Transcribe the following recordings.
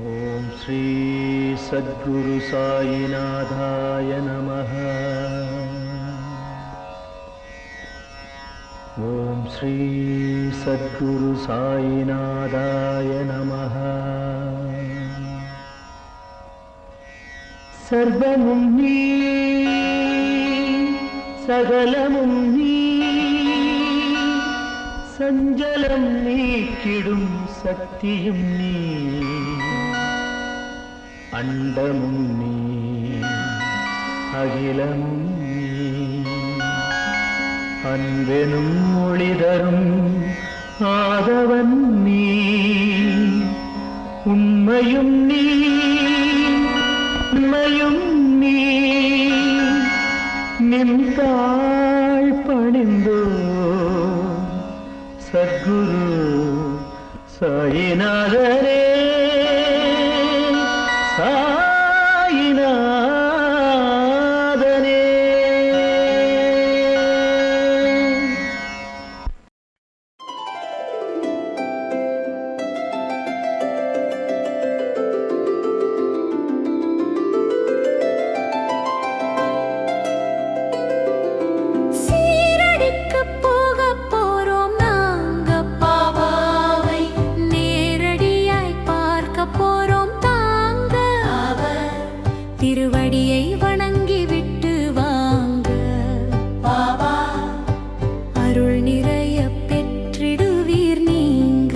ஓம் ஸ்ரீ சத்குரு சாயிநாதாய நமः. ஓம் ஸ்ரீ சத்குரு சாயிநாதாய நமः. சர்வமும் நீ, சகலமும் நீ, சஞ்சலம் நீக்கிடும் சக்தியும் நீ, அண்டமும் நீ, அகிலமும் நீ, அன்பெனும் ஒளிதரும் ஆதவன் நீ, உண்மையும் நீ, உண்மையும் நீ, நின்றாள் பணிந்தோ சத்குரு சாயிநாதரே. திருவடியை வணங்கி விட்டு வாங்க பாபா, அருள் நிறைய பெற்றிடுவீர் நீங்க.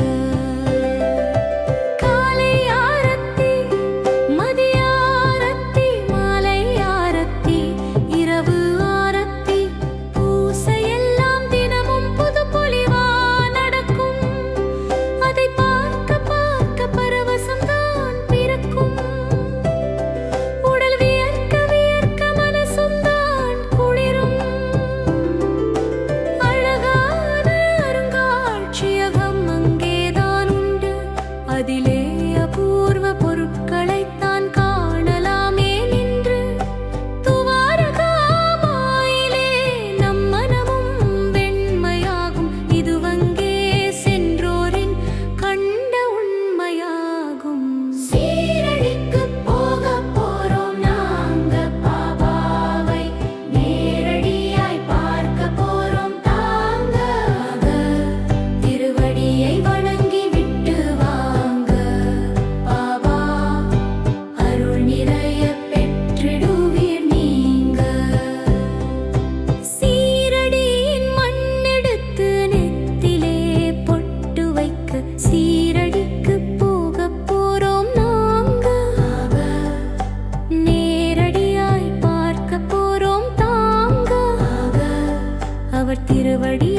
காலை ஆரத்தி, மதிய ஆரத்தி, மாலை ஆரத்தி, இரவு ஆரத்தி, பூசையெல்லாம் தினமும் புது பொலிவா நடக்கும். அதை பார்க்க பார்க்க பரவசம்தான் பிறக்கும். அதிலே அபூர்வ பொருட்களைத்தான் காணலாமே நின்று. துவாரகாமாயிலே நம் மனமும் வெண்மையாகும். இதுவங்கே சென்றோரின் கண்ட உண்மையாகும். சீரடிக்கு போக போறோம் நாங்க பாபாவை, நேரடியாய் பார்க்க போறோம் தாங்க. திருவடியை வணங்கி விட்டு சீரடிக்கு போக போறோம் நாங்க. நேரடியாய் பார்க்க போறோம் தாங்க. அவர் திருவடி